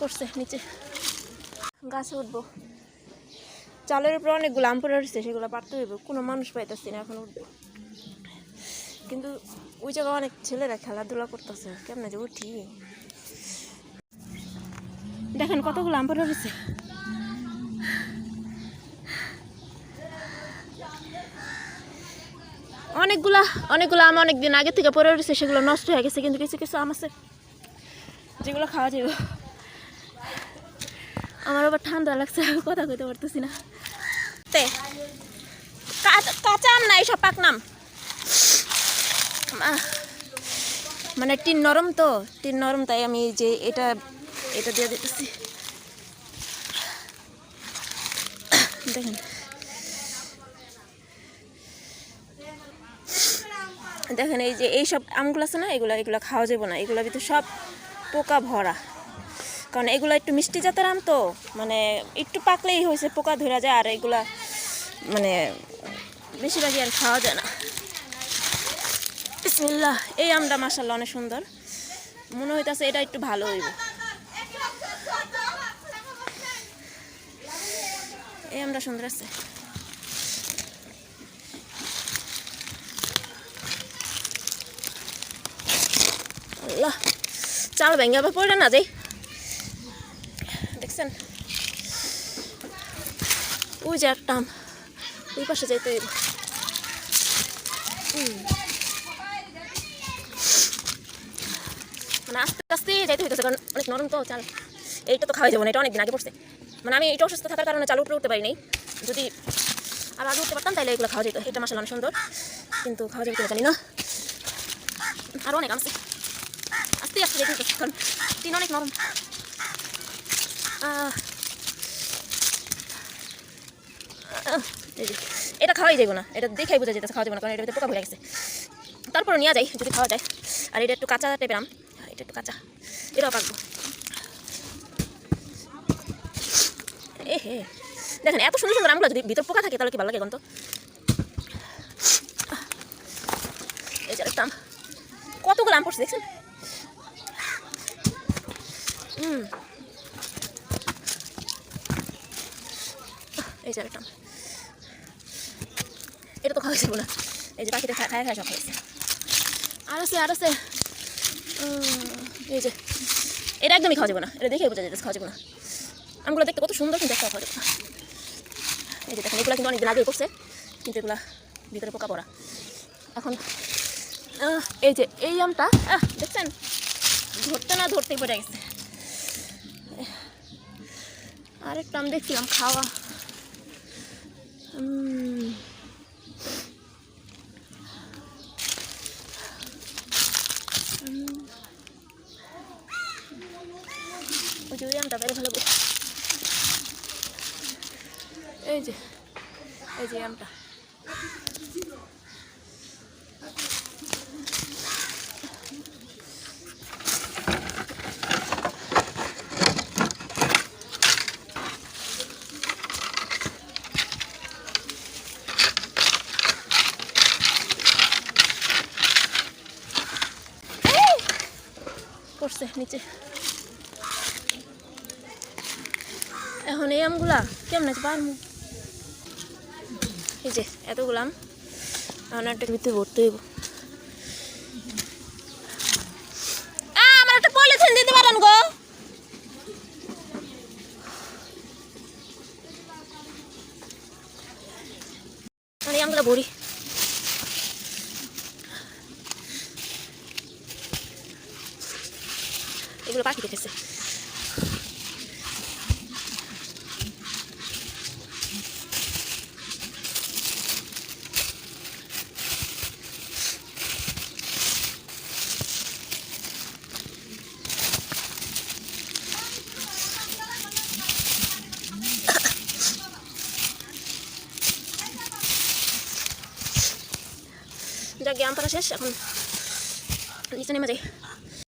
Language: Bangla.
পড়ছে নিচে, গাছে উঠবো। চালের উপরে অনেকগুলো আম পড়ে রয়েছে, সেগুলো পারতে হইব। কোনো মানুষ পাইতেছি না, এখন উঠবো। কিন্তু ওই জায়গায় অনেক ছেলেরা খেলাধুলা করতেছে, কেমন যে উঠি। দেখেন কতগুলো আম পড়ে রয়েছে। অনেকগুলো আম অনেকদিন আগে থেকে পড়ে রয়েছে, সেগুলো নষ্ট হয়ে গেছে। কিন্তু কিছু কিছু আম আছে যেগুলো খাওয়া যাবে। আমার আবার ঠান্ডা লাগছে, কথা কইতে পারতেছি না। কাঁচা আম না, এইসব পাকনাম। মানে টিন নরম তো, টিন নরম, তাই আমি যে এটা দিয়ে দিতেছি। দেখেন দেখেন এই যে এইসব আমগুলো আছে না, এগুলো খাওয়া যাবে না। এগুলোর ভিতরে সব পোকা ভরা, কারণ এগুলো একটু মিষ্টি জাতের আম তো, মানে একটু পাকলেই হয়েছে পোকা ধরা যায়। আর এগুলা মানে বেশিরভাগই আর খাওয়া যায় না। বিসমিল্লাহ। এই আমটা মাশাআল্লাহ অনেক সুন্দর, মনে হইতেছে এটা একটু ভালো হইব। এই আমটা সুন্দর আছে। আল্লাহ, চাল ভেঙে আবার পড়ে না যাই। দেখছেন ওই যে একটা আম, ওই পাশে যাইতে হইব। মানে আস্তে আস্তে যাইতে হইতেছে, কারণ অনেক নরম তো চাল। এইটা তো খাওয়াই যাবো না, এটা অনেকদিন আগে পড়ছে। মানে আমি এটা অসুস্থ থাকার কারণে চাল উপরে উঠতে পারি নাই। যদি আর আগে উঠতে পারতাম তাহলে এগুলো খাওয়া যেত। এটা মাশাআল্লাহ অনেক সুন্দর, কিন্তু খাওয়া যাবে কিনা জানি না। আরও অনেক আমছে, আস্তে আস্তে যেতে হইতেছে, কারণ টিন অনেক নরম। এটা খাওয়াই যাবো না, এটা দেখাই বোঝা যেতেছে খাওয়া যাবে না, কারণ এটা পোকা ভরে গেছে। তারপরে নিয়ে যাই যদি খাওয়া যায়। আর এটা একটু কাঁচা টাইপের আম, এটা একটু কাঁচা, এটাও পাকবো। দেখেন এত সুন্দর সুন্দর আমগুলো, যদি ভিতর পোকা থাকে তাহলে কি ভালো লাগে তো। এই যে একটা আম, কতগুলো আম পড়ছে দেখছেন। এই যে একটা আম, এটা তো খাওয়া যাবো না। এই যে পাখিতে খায় খায় সব খাইছে। আর আছে এই যে এটা একদমই খাওয়া যাবো না, এটা দেখে বোঝা যেতেছে খাওয়া যাবো না। আমগুলো দেখতে কত সুন্দর, কিন্তু একটা খাওয়া যাবো না। এই যে দেখেন এগুলো কিন্তু অনেকদিন আগেই করছে, কিন্তু এগুলা ভিতরে পোকা পড়া। এখন এই যে এই আমটা দেখছেন, ধরতে না ধরতেই পড়ে গেছে। আরেকটা আম দেখছিলাম খাওয়া, ওই যে ওই আমটা বেড়ে ভালো। এই যে আমটা, পড়ছে নিচে। এখন এই আমগুলা কেমন আছে পারমু। এই যে এতগুলো আম, এখন একটা ভিতরে ভর্তি হইব। আমার একটা পলিথিন দিতে পারেন গো। এই আমগুলা ভরি, এগুলো পাখি দেখেছে। যাক আম পাড়া শেষ, এখন নিচে নেমে যাই।